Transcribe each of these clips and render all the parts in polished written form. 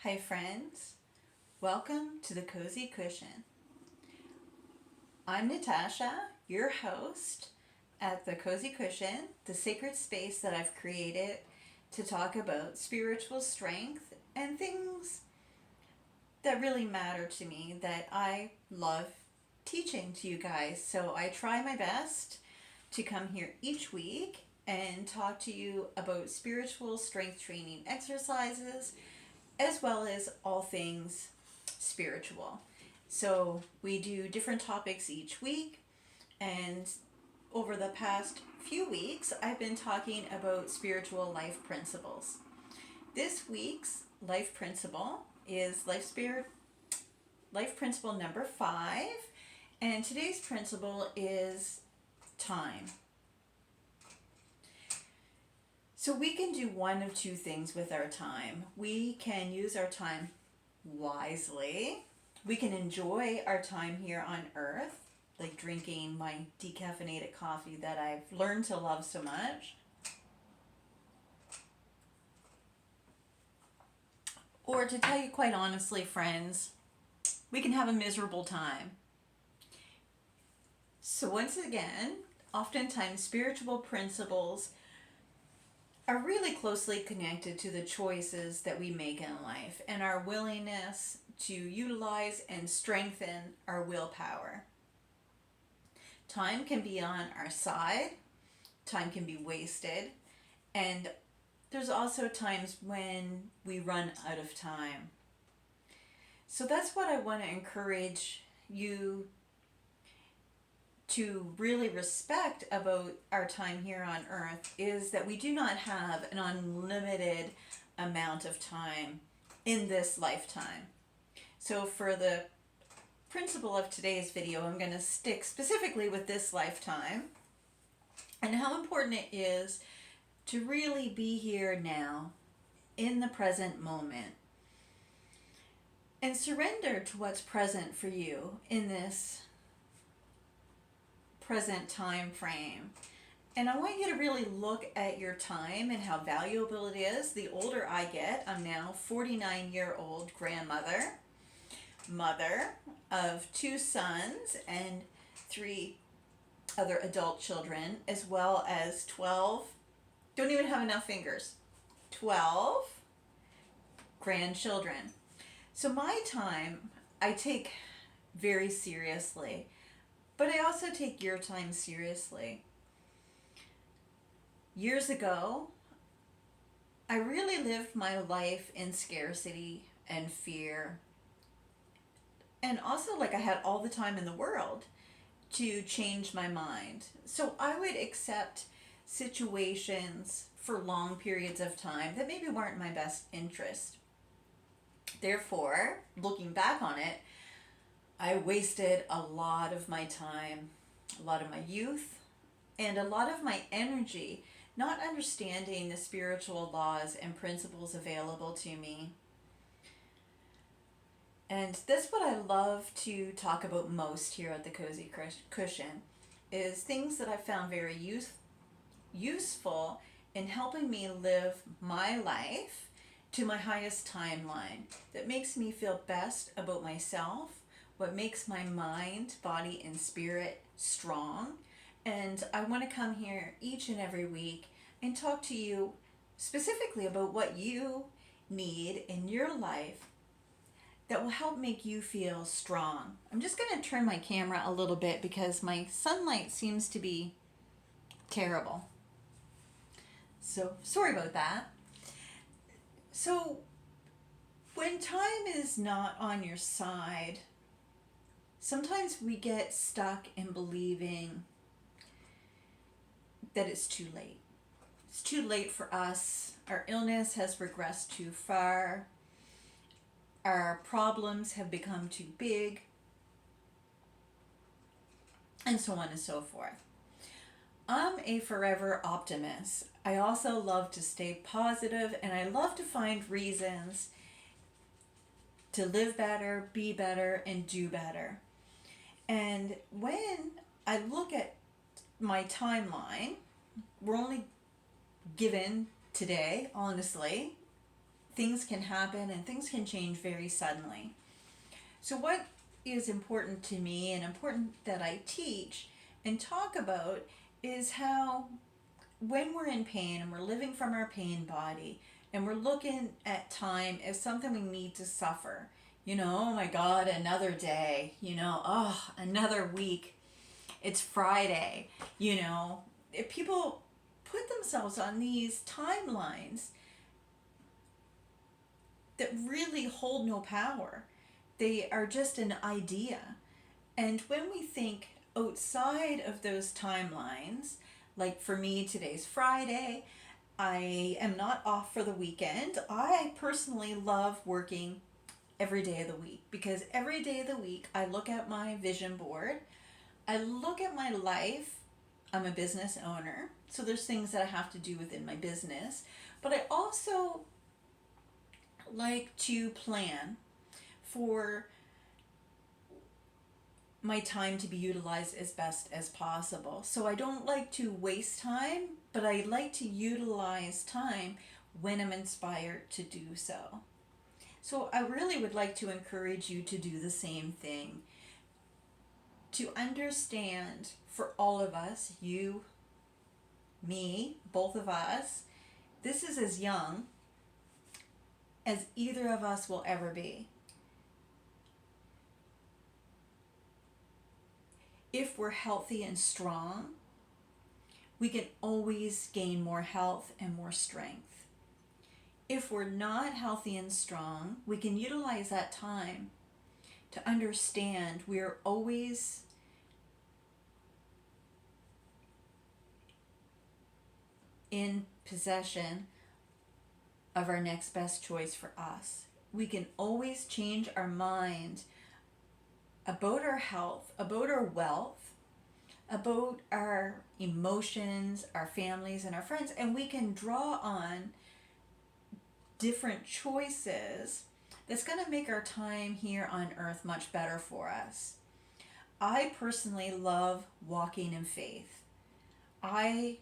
Hi friends, welcome to the Cozy Cushion. I'm Natasha, your host at the Cozy Cushion, the sacred space that I've created to talk about spiritual strength and things that really matter to me that I love teaching to you guys. So I try my best to come here each week and talk to you about spiritual strength training exercises as well as all things spiritual. So we do different topics each week, and over the past few weeks, I've been talking about spiritual life principles. This week's life principle is life principle number 5, and today's principle is time. So we can do one of two things with our time. We can use our time wisely. We can enjoy our time here on earth, like drinking my decaffeinated coffee that I've learned to love so much. Or to tell you quite honestly, friends, we can have a miserable time. So once again, oftentimes spiritual principles are really closely connected to the choices that we make in life and our willingness to utilize and strengthen our willpower. Time can be on our side, time can be wasted, and there's also times when we run out of time. So that's what I want to encourage you to really respect about our time here on earth is that we do not have an unlimited amount of time in this lifetime. So for the principle of today's video, I'm going to stick specifically with this lifetime and how important it is to really be here now in the present moment and surrender to what's present for you in this present time frame. And I want you to really look at your time and how valuable it is. The older I get, I'm now 49-year-old grandmother, mother of 2 sons and 3 other adult children, as well as 12, don't even have enough fingers, 12 grandchildren. So my time I take very seriously. But I also take your time seriously. Years ago, I really lived my life in scarcity and fear. And also, like, I had all the time in the world to change my mind. So I would accept situations for long periods of time that maybe weren't my best interest. Therefore, looking back on it, I wasted a lot of my time, a lot of my youth, and a lot of my energy not understanding the spiritual laws and principles available to me. And that's what I love to talk about most here at the Cozy Cushion, is things that I found very useful in helping me live my life to my highest timeline that makes me feel best about myself, what makes my mind, body, and spirit strong. And I want to come here each and every week and talk to you specifically about what you need in your life that will help make you feel strong. I'm just going to turn my camera a little bit because my sunlight seems to be terrible. So sorry about that. So when time is not on your side, sometimes we get stuck in believing that it's too late. It's too late for us. Our illness has regressed too far. Our problems have become too big. And so on and so forth. I'm a forever optimist. I also love to stay positive, and I love to find reasons to live better, be better, and do better. And when I look at my timeline, we're only given today, honestly, things can happen and things can change very suddenly. So, what is important to me and important that I teach and talk about is how when we're in pain and we're living from our pain body and we're looking at time as something we need to suffer, oh my God, another day, oh, another week, it's Friday, if people put themselves on these timelines that really hold no power. They are just an idea. And when we think outside of those timelines, like for me, today's Friday, I am not off for the weekend. I personally love working every day of the week because every day of the week I look at my vision board, I look at my life. I'm a business owner, so there's things that I have to do within my business, but I also like to plan for my time to be utilized as best as possible. So I don't like to waste time, but I like to utilize time when I'm inspired to do so. So I really would like to encourage you to do the same thing. To understand for all of us, you, me, both of us, this is as young as either of us will ever be. If we're healthy and strong, we can always gain more health and more strength. If we're not healthy and strong, we can utilize that time to understand we're always in possession of our next best choice for us. We can always change our mind about our health, about our wealth, about our emotions, our families, and our friends, and we can draw on different choices that's going to make our time here on earth much better for us. I personally love walking in faith. I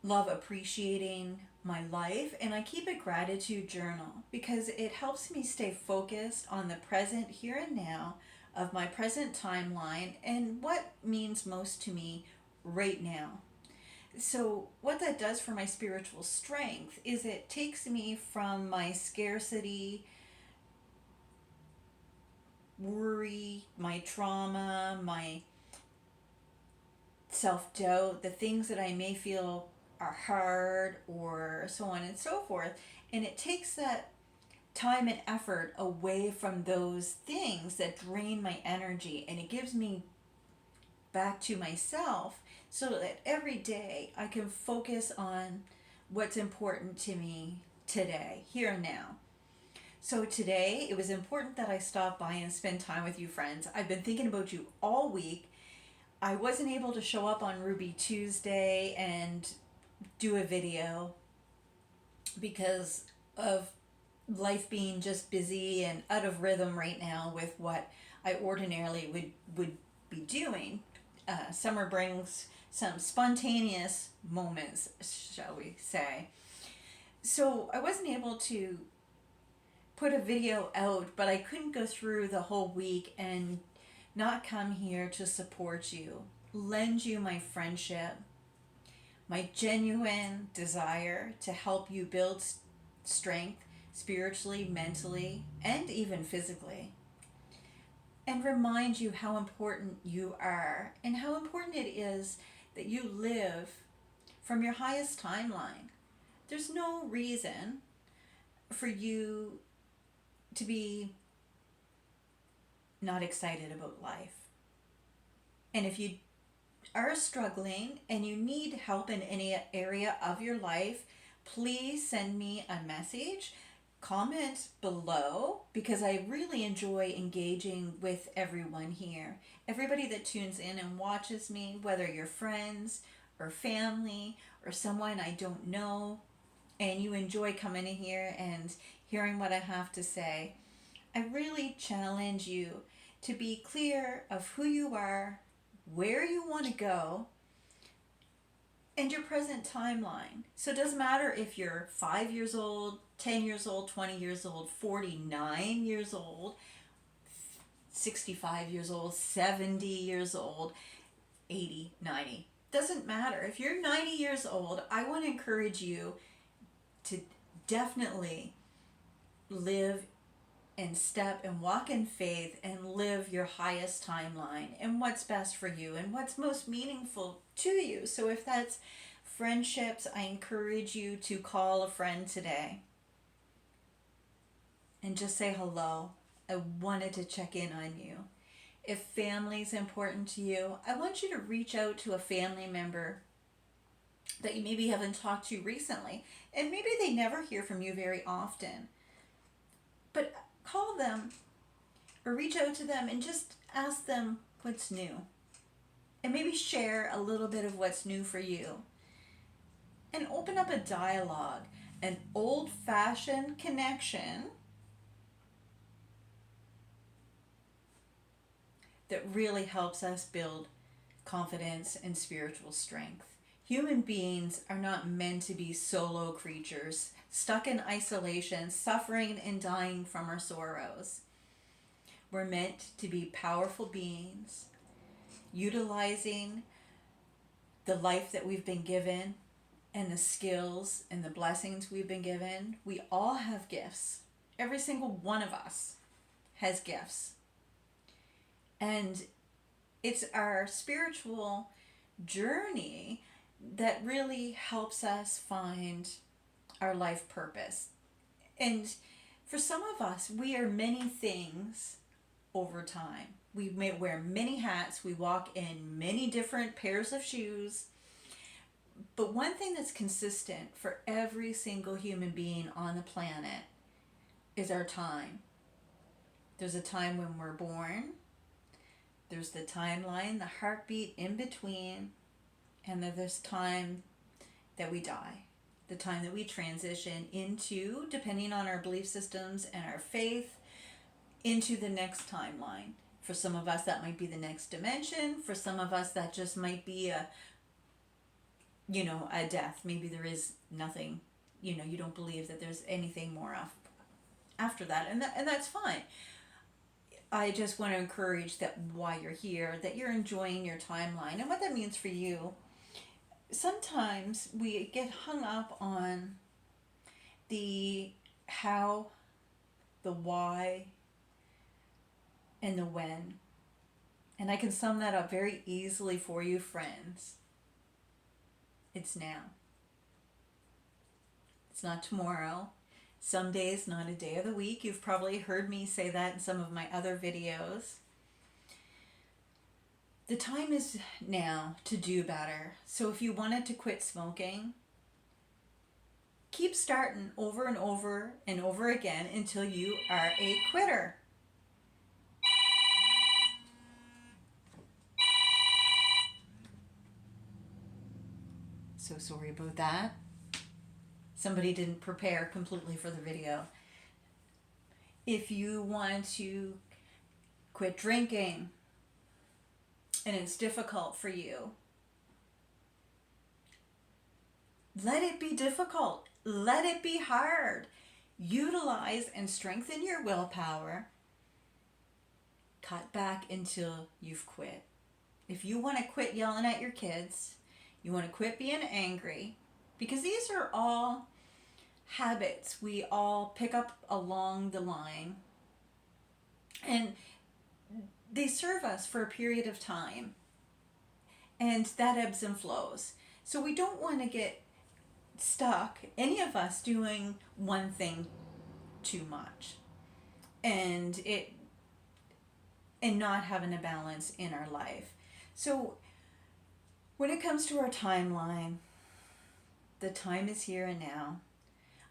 love appreciating my life, and I keep a gratitude journal because it helps me stay focused on the present here and now of my present timeline and what means most to me right now. So what that does for my spiritual strength is it takes me from my scarcity, worry, my trauma, my self-doubt, the things that I may feel are hard or so on and so forth, and it takes that time and effort away from those things that drain my energy, and it gives me back to myself so that every day I can focus on what's important to me today, here and now. So today it was important that I stop by and spend time with you, friends. I've been thinking about you all week. I wasn't able to show up on Ruby Tuesday and do a video because of life being just busy and out of rhythm right now with what I ordinarily would be doing. Summer brings some spontaneous moments, shall we say. So I wasn't able to put a video out, but I couldn't go through the whole week and not come here to support you, lend you my friendship, my genuine desire to help you build strength spiritually, mentally, and even physically. And remind you how important you are and how important it is that you live from your highest timeline. There's no reason for you to be not excited about life. And if you are struggling and you need help in any area of your life, please send me a message. Comment below because I really enjoy engaging with everyone here. Everybody that tunes in and watches me, whether you're friends or family or someone I don't know, and you enjoy coming in here and hearing what I have to say, I really challenge you to be clear of who you are, where you want to go, and your present timeline. So it doesn't matter if you're 5 years old, 10 years old, 20 years old, 49 years old, 65 years old, 70 years old, 80, 90. Doesn't matter. If you're 90 years old, I want to encourage you to definitely live and step and walk in faith and live your highest timeline and what's best for you and what's most meaningful to you. So if that's friendships, I encourage you to call a friend today and just say hello. I wanted to check in on you. If family is important to you, I want you to reach out to a family member that you maybe haven't talked to recently, and maybe they never hear from you very often. But call them or reach out to them and just ask them what's new. And maybe share a little bit of what's new for you. And open up a dialogue, an old-fashioned connection that really helps us build confidence and spiritual strength. Human beings are not meant to be solo creatures, stuck in isolation, suffering and dying from our sorrows. We're meant to be powerful beings, utilizing the life that we've been given and the skills and the blessings we've been given. We all have gifts. Every single one of us has gifts. And it's our spiritual journey that really helps us find our life purpose. And for some of us, we are many things over time. We may wear many hats, we walk in many different pairs of shoes. But one thing that's consistent for every single human being on the planet is our time. There's a time when we're born, there's the timeline, the heartbeat in between, and then there's time that we die. The time that we transition into, depending on our belief systems and our faith, into the next timeline. For some of us, that might be the next dimension. For some of us, that just might be a death. Maybe there is nothing, you don't believe that there's anything more after that. And that's fine. I just want to encourage that while you're here, that you're enjoying your timeline and what that means for you. Sometimes we get hung up on the how, the why, and the when. And I can sum that up very easily for you, friends. It's now. It's not tomorrow. Some days, not a day of the week. You've probably heard me say that in some of my other videos. The time is now to do better. So if you wanted to quit smoking, keep starting over and over and over again until you are a quitter. So sorry about that. Somebody didn't prepare completely for the video. If you want to quit drinking and it's difficult for you, let it be difficult. Let it be hard. Utilize and strengthen your willpower. Cut back until you've quit. If you want to quit yelling at your kids, you want to quit being angry, because these are all habits we all pick up along the line, and they serve us for a period of time, and that ebbs and flows. So we don't want to get stuck, any of us, doing one thing too much and not having a balance in our life. So when it comes to our timeline, the time is here and now.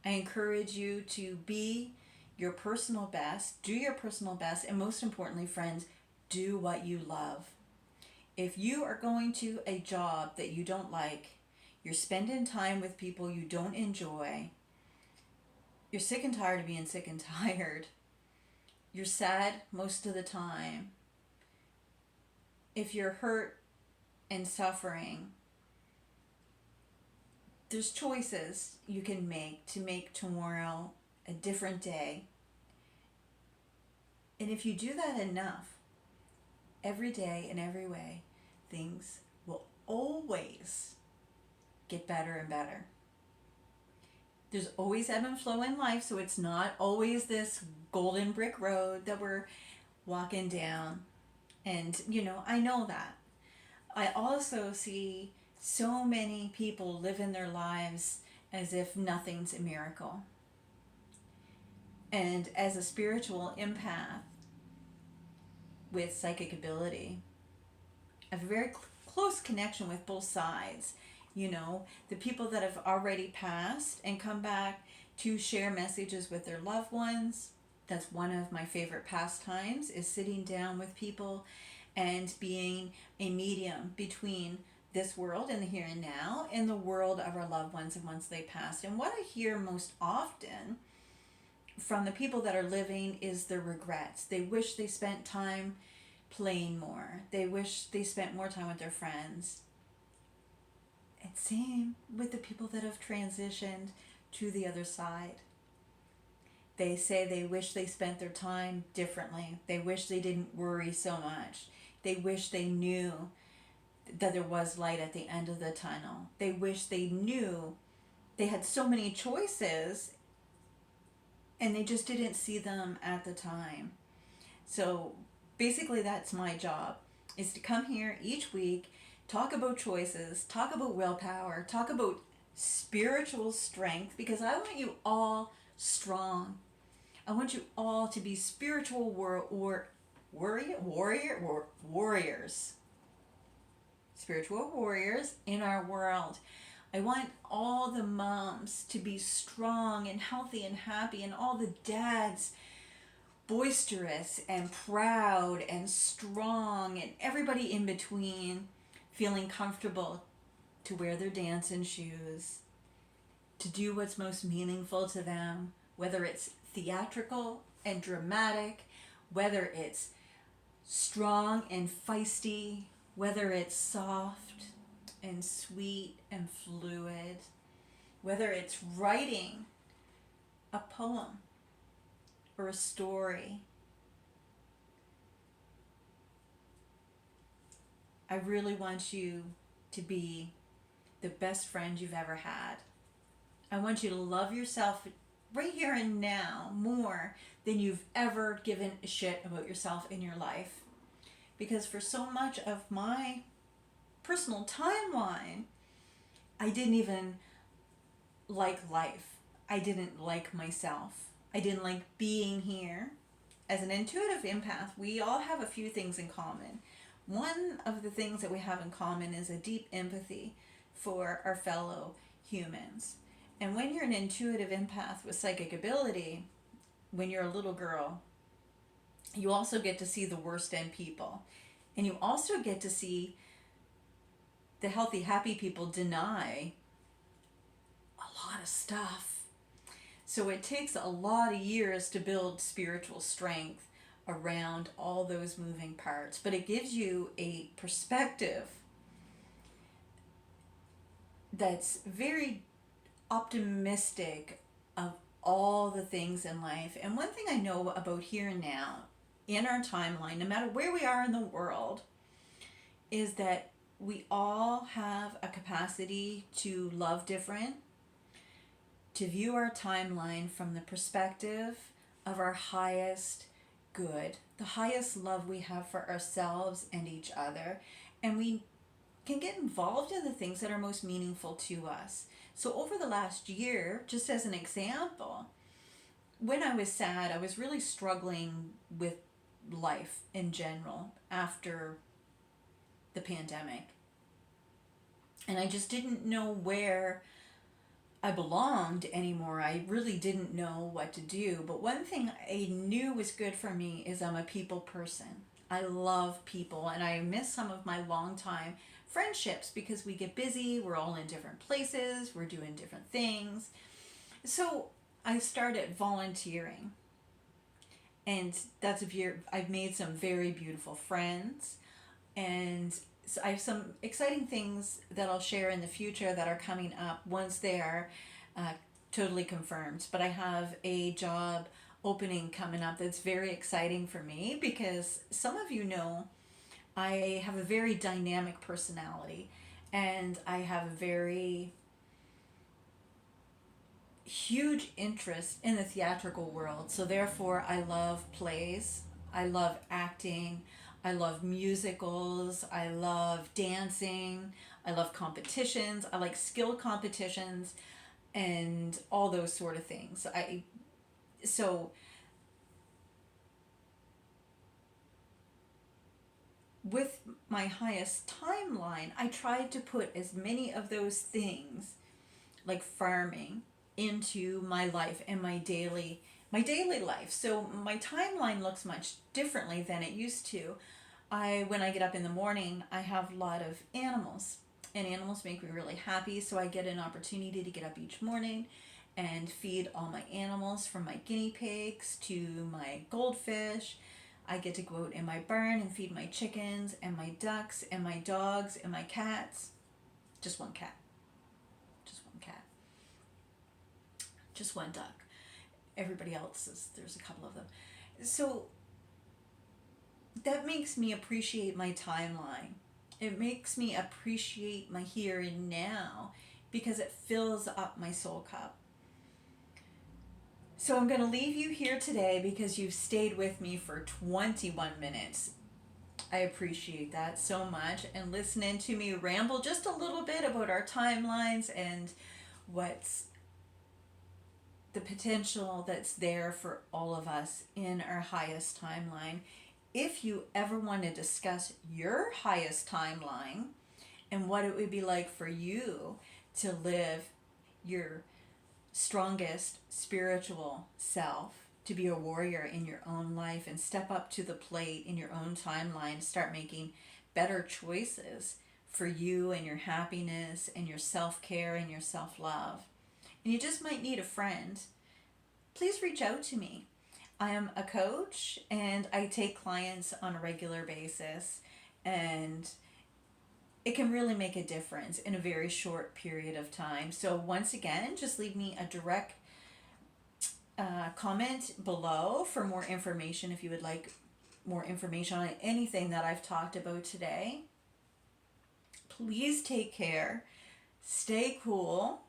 I encourage you to be your personal best, do your personal best, and most importantly, friends, do what you love. If you are going to a job that you don't like, you're spending time with people you don't enjoy, you're sick and tired of being sick and tired, you're sad most of the time, if you're hurt and suffering, there's choices you can make to make tomorrow a different day. And if you do that enough, every day in every way, things will always get better and better. There's always ebb and flow in life, so it's not always this golden brick road that we're walking down. And, I know that. I also see so many people living their lives as if nothing's a miracle. And as a spiritual empath with psychic ability, I have a very close connection with both sides. The people that have already passed and come back to share messages with their loved ones. That's one of my favorite pastimes, is sitting down with people and being a medium between this world and the here and now and the world of our loved ones and once they passed. And what I hear most often from the people that are living is their regrets. They wish they spent time playing more. They wish they spent more time with their friends. And same with the people that have transitioned to the other side. They say they wish they spent their time differently. They wish they didn't worry so much. They wish they knew that there was light at the end of the tunnel. They wish they knew they had so many choices and they just didn't see them at the time. So basically that's my job, is to come here each week, talk about choices, talk about willpower, talk about spiritual strength, because I want you all strong. I want you all to be spiritual warriors. Spiritual warriors in our world. I want all the moms to be strong and healthy and happy, and all the dads boisterous and proud and strong, and everybody in between feeling comfortable to wear their dancing shoes, to do what's most meaningful to them, whether it's theatrical and dramatic, whether it's strong and feisty, whether it's soft and sweet and fluid, whether it's writing a poem or a story. I really want you to be the best friend you've ever had. I want you to love yourself right here and now more than you've ever given a shit about yourself in your life. Because for so much of my personal timeline, I didn't even like life. I didn't like myself. I didn't like being here. As an intuitive empath, we all have a few things in common. One of the things that we have in common is a deep empathy for our fellow humans. And when you're an intuitive empath with psychic ability, when you're a little girl, you also get to see the worst in people. And you also get to see the healthy, happy people deny a lot of stuff. So it takes a lot of years to build spiritual strength around all those moving parts. But it gives you a perspective that's very optimistic of all the things in life. And one thing I know about here and now, in our timeline, no matter where we are in the world, is that we all have a capacity to love different, to view our timeline from the perspective of our highest good, the highest love we have for ourselves and each other, and we can get involved in the things that are most meaningful to us. So over the last year, just as an example, when I was sad, I was really struggling with life in general after the pandemic. And I just didn't know where I belonged anymore. I really didn't know what to do. But one thing I knew was good for me is I'm a people person. I love people, and I miss some of my longtime friendships because we get busy, we're all in different places, we're doing different things. So I started volunteering. And I've made some very beautiful friends, and So I have some exciting things that I'll share in the future that are coming up once they are uh, totally confirmed. But I have a job opening coming up that's very exciting for me because some of you know I have a very dynamic personality and I have a very huge interest in the theatrical world. So therefore, I love plays, I love acting, I love musicals, I love dancing, I love competitions, I like skill competitions and all those sort of things. I so with my highest timeline, I tried to put as many of those things like farming into my life and my daily life. So my timeline looks much differently than it used to. When I get up in the morning, I have a lot of animals and animals make me really happy, so I get an opportunity to get up each morning and feed all my animals, from my guinea pigs to my goldfish. I get to go out in my barn and feed my chickens and my ducks and my dogs and my cats. Just one cat. Just one cat. Just one duck. Everybody else there's a couple of them. So that makes me appreciate my timeline. It makes me appreciate my here and now because it fills up my soul cup. So I'm going to leave you here today because you've stayed with me for 21 minutes. I appreciate that so much, and listening to me ramble just a little bit about our timelines and what's the potential that's there for all of us in our highest timeline. If you ever want to discuss your highest timeline and what it would be like for you to live your strongest spiritual self, to be a warrior in your own life and step up to the plate in your own timeline, start making better choices for you and your happiness and your self-care and your self-love, and you just might need a friend, please reach out to me. I am a coach and I take clients on a regular basis, and it can really make a difference in a very short period of time. So once again, just leave me a direct comment below for more information if you would like more information on anything that I've talked about today. Please take care. Stay cool.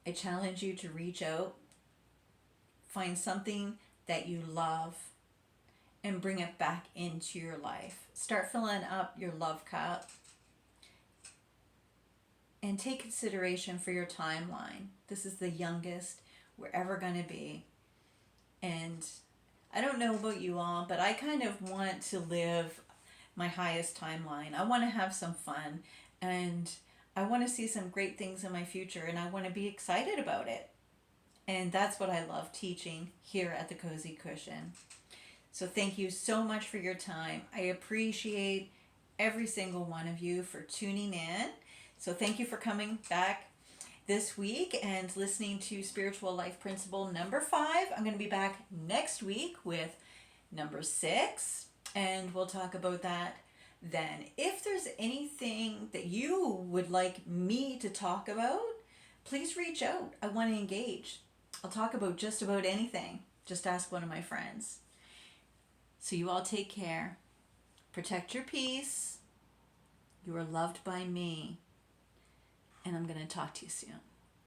I challenge you to reach out, find something that you love, and bring it back into your life. Start filling up your love cup and take consideration for your timeline. This is the youngest we're ever going to be. And I don't know about you all, but I kind of want to live my highest timeline. I want to have some fun, and I want to see some great things in my future, and I want to be excited about it. And that's what I love teaching here at the Cozy Cushion. So thank you so much for your time. I appreciate every single one of you for tuning in. So thank you for coming back this week and listening to Spiritual Life Principle number 5. I'm going to be back next week with number 6, and we'll talk about that then. If there's anything that you would like me to talk about, please reach out. I want to engage. I'll talk about just about anything. Just ask one of my friends. So you all take care. Protect your peace. You are loved by me. And I'm going to talk to you soon.